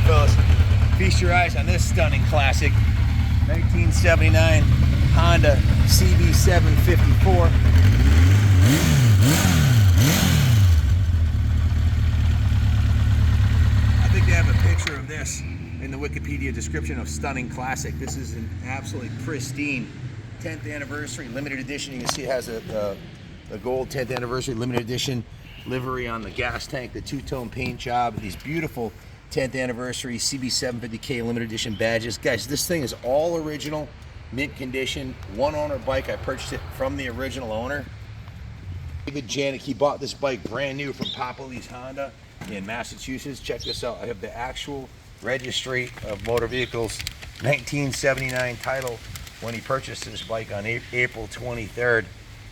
fellas, feast your eyes on this stunning classic 1979 Honda CB754. I think they have a picture of this in the Wikipedia description of stunning classic. This is an absolutely pristine 10th anniversary limited edition. You can see it has a gold 10th anniversary limited edition livery on the gas tank, the two-tone paint job, these beautiful 10th anniversary CB750K limited edition badges. Guys, this thing is all original, mint condition, one owner bike. I purchased it from the original owner. David Janik, he bought this bike brand new from Papa Lee's Honda in Massachusetts. Check this out. I have the actual registry of motor vehicles, 1979 title when he purchased this bike on April 23rd.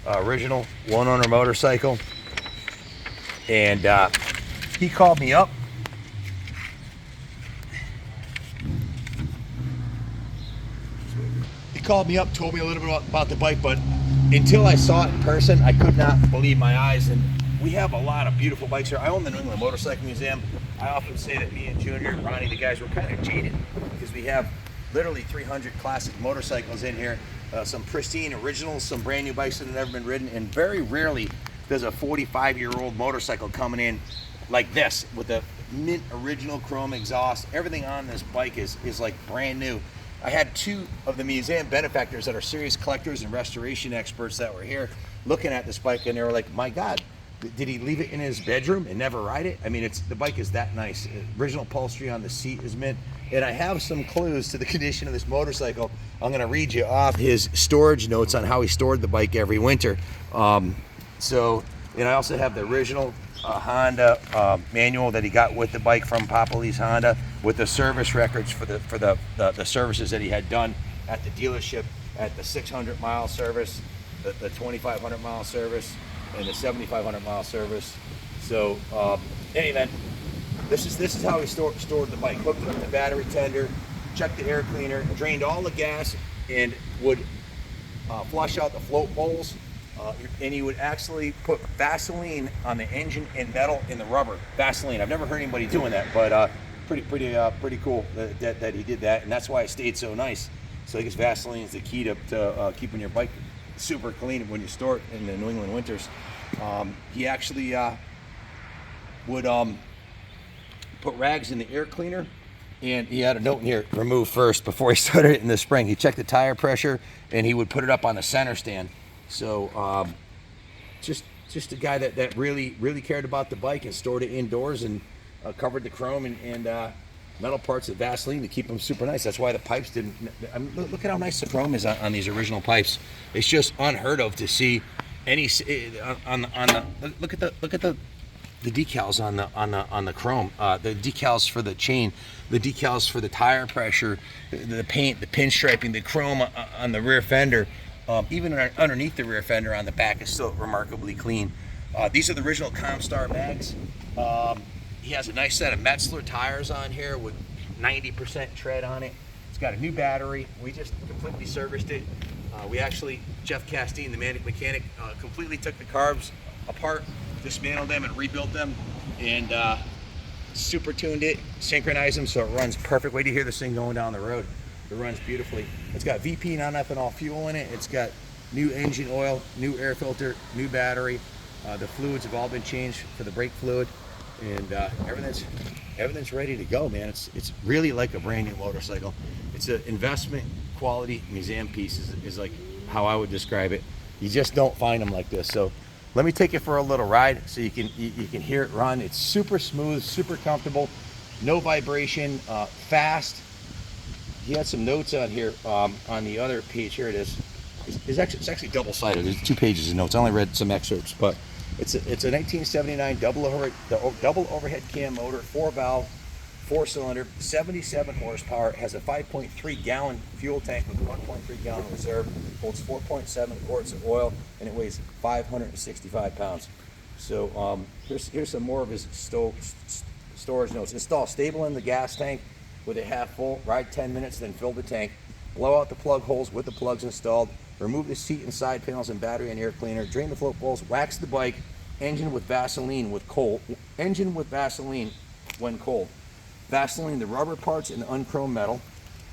Original one owner motorcycle. And he called me up. He called me up, told me a little bit about the bike, but until I saw it in person, I could not believe my eyes. And we have a lot of beautiful bikes here. I own the New England Motorcycle Museum. I often say that me and Junior and Ronnie, the guys, were kind of jaded because we have literally 300 classic motorcycles in here. Some pristine originals, some brand new bikes that have never been ridden, and very rarely there's a 45-year-old motorcycle coming in like this with a mint original chrome exhaust. Everything on this bike is like brand new. I had two of the museum benefactors that are serious collectors and restoration experts that were here looking at this bike, and they were like, my God, did he leave it in his bedroom and never ride it? I mean, the bike is that nice. Original upholstery on the seat is mint. And I have some clues to the condition of this motorcycle. I'm gonna read you off his storage notes on how he stored the bike every winter. And I also have the original Honda manual that he got with the bike from Papa Lee's Honda, with the service records for the services that he had done at the dealership, at the 600-mile service, the 2,500-mile service, and the 7,500-mile service. So, in any event, this is how he stored the bike. Hooked up the battery tender, checked the air cleaner, drained all the gas, and would flush out the float bowls. And he would actually put Vaseline on the engine and metal in the rubber. Vaseline. I've never heard anybody doing that, but pretty cool that he did that, and that's why it stayed so nice. So I guess Vaseline is the key to keeping your bike super clean when you store it in the New England winters. He actually would put rags in the air cleaner, and he had a note in here: remove first before he started it in the spring. He checked the tire pressure, and he would put it up on the center stand. So just a guy that really cared about the bike and stored it indoors, and covered the chrome and metal parts with Vaseline to keep them super nice. That's why the pipes didn't. I mean, look at how nice the chrome is on these original pipes. It's just unheard of to see any on the look at the decals on the chrome, the decals for the chain, the decals for the tire pressure, the paint, the pinstriping, the chrome on the rear fender. Even underneath the rear fender on the back is still remarkably clean. These are the original Comstar mags. He has a nice set of Metzler tires on here with 90% tread on it. It's got a new battery. We just completely serviced it. We actually, Jeff Castine, the mechanic, completely took the carbs apart, dismantled them and rebuilt them, and super tuned it, synchronized them so it runs perfect. Wait to hear this thing going down the road. It runs beautifully. It's got VP non-ethanol fuel in it. It's got new engine oil, new air filter, new battery. The fluids have all been changed for the brake fluid, and everything's ready to go, man. It's really like a brand new motorcycle. It's an investment quality museum piece is like how I would describe it. You just don't find them like this. So let me take you for a little ride so you can hear it run. It's super smooth, super comfortable, no vibration, fast. He had some notes on here on the other page. Here it is. It's actually double-sided. There's 2 pages of notes. I only read some excerpts, but it's a 1979 double overhead cam motor, 4-valve, 4-cylinder, 77 horsepower. It has a 5.3 gallon fuel tank with 1.3 gallon reserve. Holds 4.7 quarts of oil, and it weighs 565 pounds. So here's some more of his storage notes. Install stable in the gas tank with a half full, ride 10 minutes, then fill the tank. Blow out the plug holes with the plugs installed. Remove the seat and side panels and battery and air cleaner. Drain the float bowls. Wax the bike. Engine with Vaseline when cold. Vaseline the rubber parts and the unchromed metal.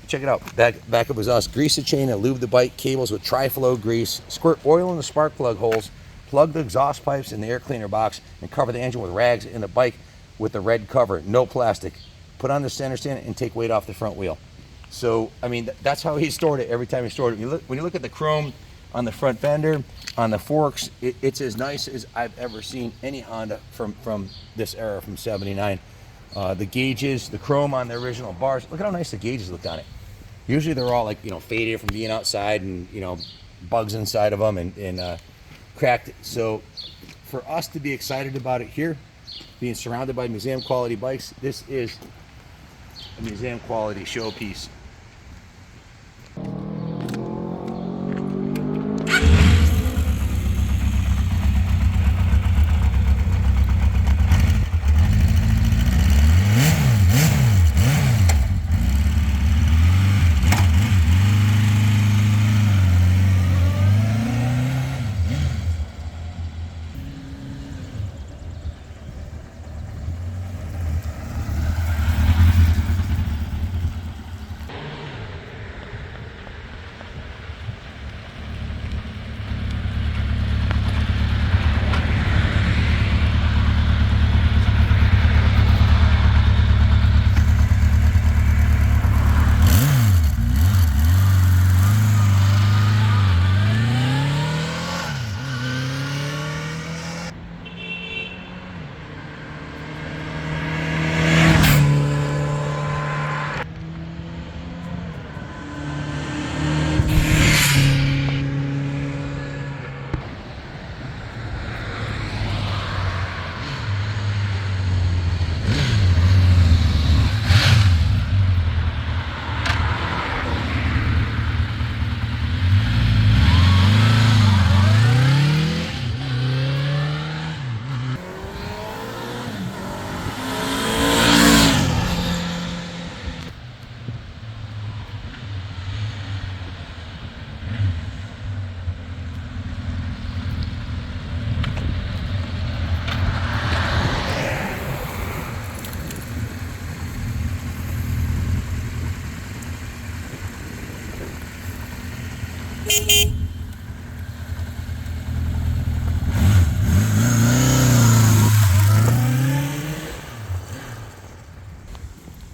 Check it out. Back up was us. Grease the chain and lube the bike cables with tri-flow grease. Squirt oil in the spark plug holes. Plug the exhaust pipes in the air cleaner box and cover the engine with rags in the bike with the red cover. No plastic. Put on the center stand and take weight off the front wheel. So, I mean, that's how he stored it every time he stored it. When you look at the chrome on the front fender, on the forks, it's as nice as I've ever seen any Honda from this era, from 79. The gauges, the chrome on the original bars. Look at how nice the gauges looked on it. Usually they're all like, faded from being outside and, bugs inside of them and cracked. So for us to be excited about it here, being surrounded by museum quality bikes, this is a museum quality showpiece.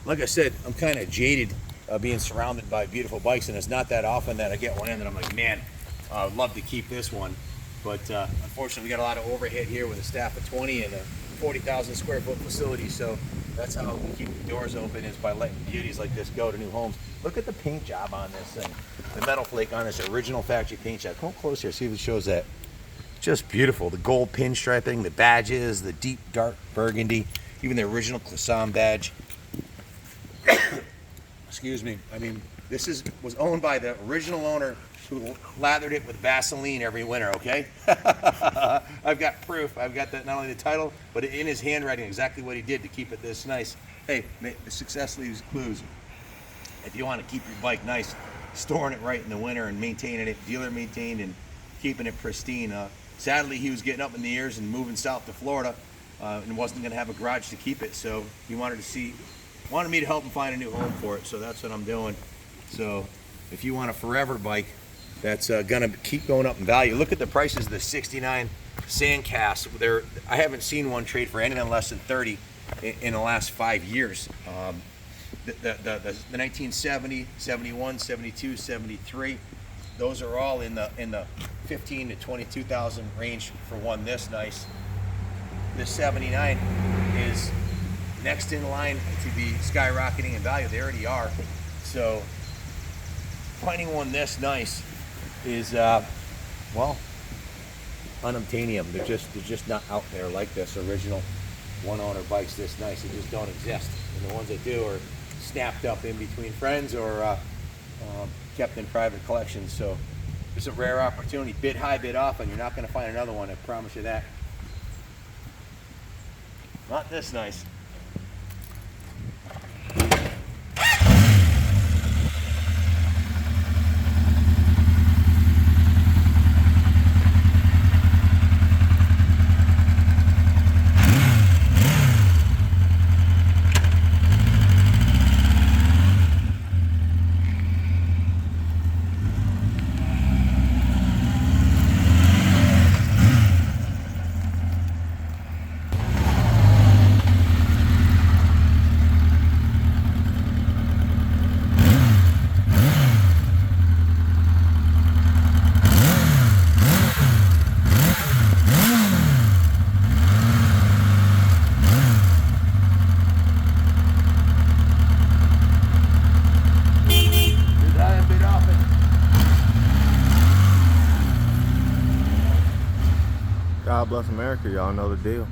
Like I said, I'm kind of jaded being surrounded by beautiful bikes, and it's not that often that I get one in that I'm like, man, I'd love to keep this one. But unfortunately, we got a lot of overhead here with a staff of 20 and a 40,000 square foot facility. So that's how we keep the doors open, is by letting beauties like this go to new homes. Look at the paint job on this thing. The metal flake on this original factory paint job. Come close here, see if it shows that. Just beautiful. The gold pinstriping, the badges, the deep dark burgundy, even the original Clisson badge. Excuse me. I mean, this was owned by the original owner who lathered it with Vaseline every winter, okay? I've got proof. I've got that, not only the title, but in his handwriting, exactly what he did to keep it this nice. Hey, success leaves clues. If you want to keep your bike nice, storing it right in the winter and maintaining it, dealer maintained, and keeping it pristine. Sadly, he was getting up in the years and moving south to Florida and wasn't going to have a garage to keep it, so he wanted me to help him find a new home for it, so that's what I'm doing. So if you want a forever bike that's gonna keep going up in value, look at the prices of the 69 Sandcast. I haven't seen one trade for anything less than 30 in the last 5 years. The 1970, 71, 72, 73, those are all in the 15 to 22,000 range for one this nice. This 79 is next in line to be skyrocketing in value. They already are. So finding one this nice is well, unobtainium. They're just not out there like this. Original one owner bikes this nice. They just don't exist. And the ones that do are snapped up in between friends or kept in private collections. So it's a rare opportunity. Bid high, bid often. You're not going to find another one. I promise you that. Not this nice. God bless America. Y'all know the deal.